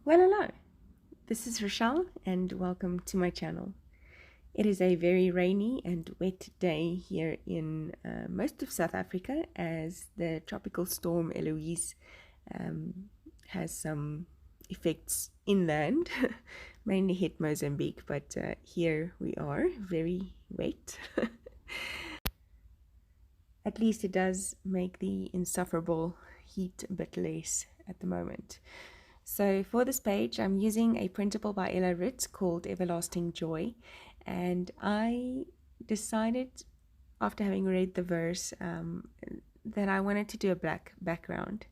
Well, hello. This is Rochelle, and welcome to my channel. It is a very rainy and wet day here in most of South Africa as the tropical storm Eloise has some effects inland, mainly hit Mozambique, but here we are, very wet. At least it does make the insufferable heat a bit less at the moment. So for this page, I'm using a printable by Roetz called Everlasting Joy. And I decided, after having read the verse, that I wanted to do a black background.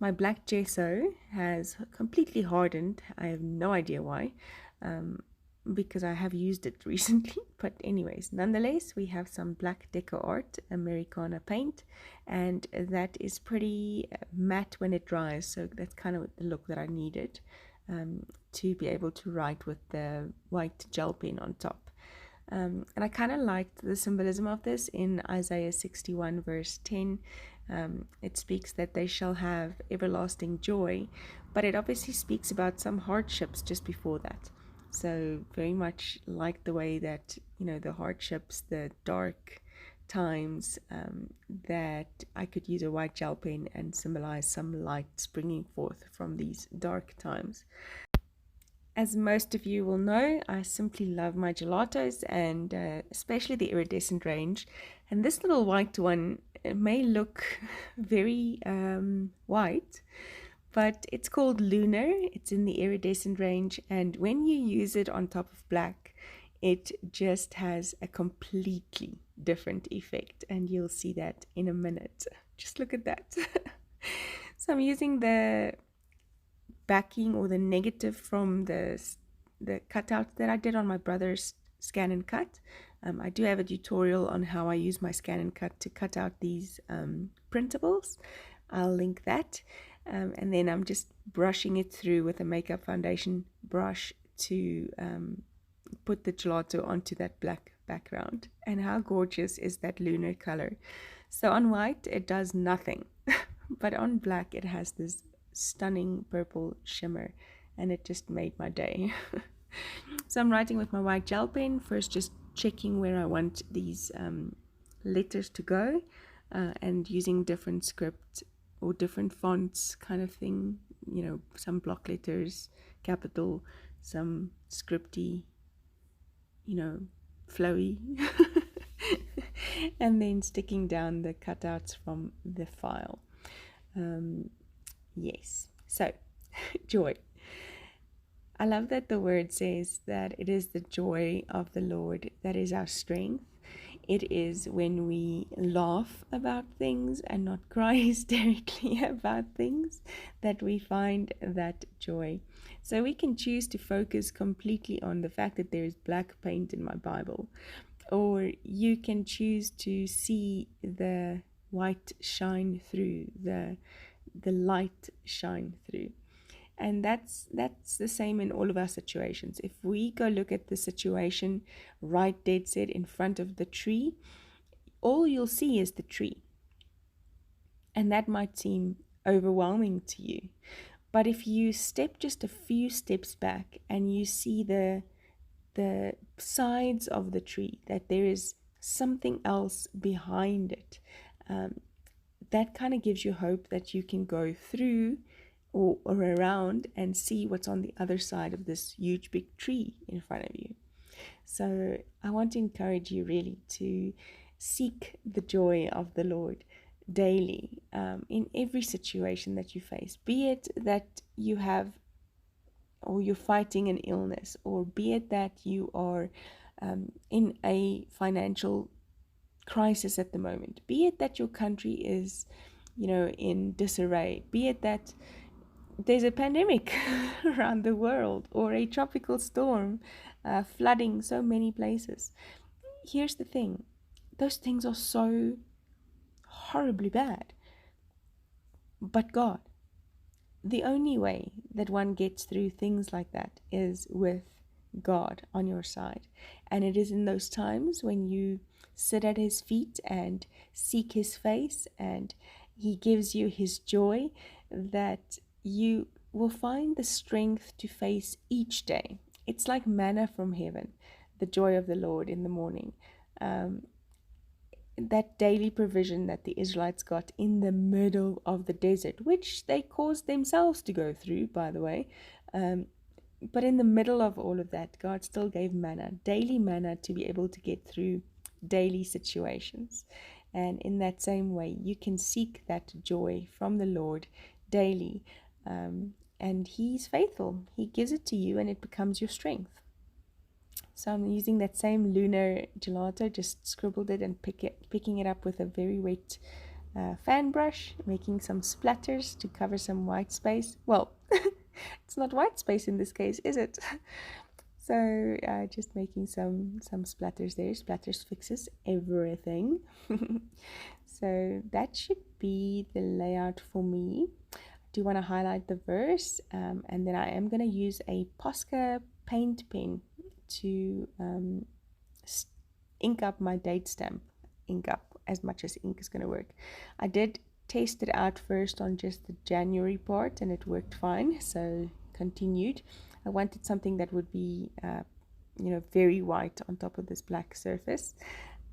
My black gesso has completely hardened. I have no idea why, because I have used it recently. But anyways, nonetheless, we have some black deco art, Americana paint, and that is pretty matte when it dries. So that's kind of the look that I needed to be able to write with the white gel pen on top. And I kind of liked the symbolism of this in Isaiah 61 verse 10. It speaks that they shall have everlasting joy, but it obviously speaks about some hardships just before that. So very much like the way that, the hardships, the dark times, that I could use a white gel pen and symbolize some light springing forth from these dark times. As most of you will know, I simply love my gelatos, and especially the iridescent range. And this little white one, it may look very white, but it's called Lunar. It's in the iridescent range, and when you use it on top of black, it just has a completely different effect, and you'll see that in a minute. Just look at that. So I'm using the backing or the negative from the cutout that I did on my brother's scan and cut. I do have a tutorial on how I use my scan and cut to cut out these printables. I'll link that. And then I'm just brushing it through with a makeup foundation brush to put the gelato onto that black background. And how gorgeous is that lunar color? So on white it does nothing, but on black it has this stunning purple shimmer, and it just made my day. So I'm writing with my white gel pen, first just checking where I want these letters to go, and using different script or different fonts kind of thing, some block letters, capital, some scripty, flowy, and then sticking down the cutouts from the file. Yes, so joy. I love that the word says that it is the joy of the Lord that is our strength. It is when we laugh about things and not cry hysterically about things that we find that joy. So we can choose to focus completely on the fact that there is black paint in my Bible, or you can choose to see the white shine through, the light shine through. And that's the same in all of our situations. If we go look at the situation right dead set in front of the tree, all you'll see is the tree, and that might seem overwhelming to you. But if you step just a few steps back and you see the sides of the tree, that there is something else behind it, that kind of gives you hope that you can go through or around and see what's on the other side of this huge big tree in front of you. So I want to encourage you really to seek the joy of the Lord daily, in every situation that you face, be it that you have or you're fighting an illness, or be it that you are in a financial crisis at the moment, be it that your country is, in disarray, be it that there's a pandemic around the world, or a tropical storm flooding so many places. Here's the thing, those things are so horribly bad, but God, the only way that one gets through things like that is with God on your side. And it is in those times when you sit at his feet and seek his face, and he gives you his joy, that you will find the strength to face each day. It's like manna from heaven, the joy of the Lord in the morning. Um, that daily provision that the Israelites got in the middle of the desert, which they caused themselves to go through, by the way. But in the middle of all of that, God still gave manna, daily manna, to be able to get through daily situations. And in that same way, you can seek that joy from the Lord daily. And He's faithful. He gives it to you and it becomes your strength. So I'm using that same lunar gelato, just scribbled it and picking it up with a very wet fan brush, making some splatters to cover some white space. Well, it's not white space in this case, is it? So just making some splatters there. Splatters fixes everything. So that should be the layout for me. I do want to highlight the verse, and then I am going to use a Posca paint pen to ink up my date stamp. Ink up as much as ink is going to work. I did test it out first on just the January part and it worked fine, so continued. I wanted something that would be very white on top of this black surface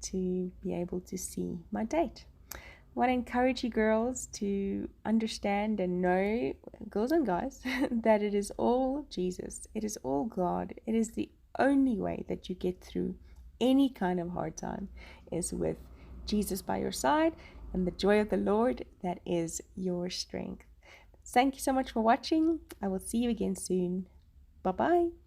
to be able to see my date. I want to encourage you girls to understand and know, girls and guys, that it is all Jesus. It is all God. It is the only way that you get through any kind of hard time is with Jesus by your side and the joy of the Lord that is your strength. Thank you so much for watching. I will see you again soon. Bye-bye.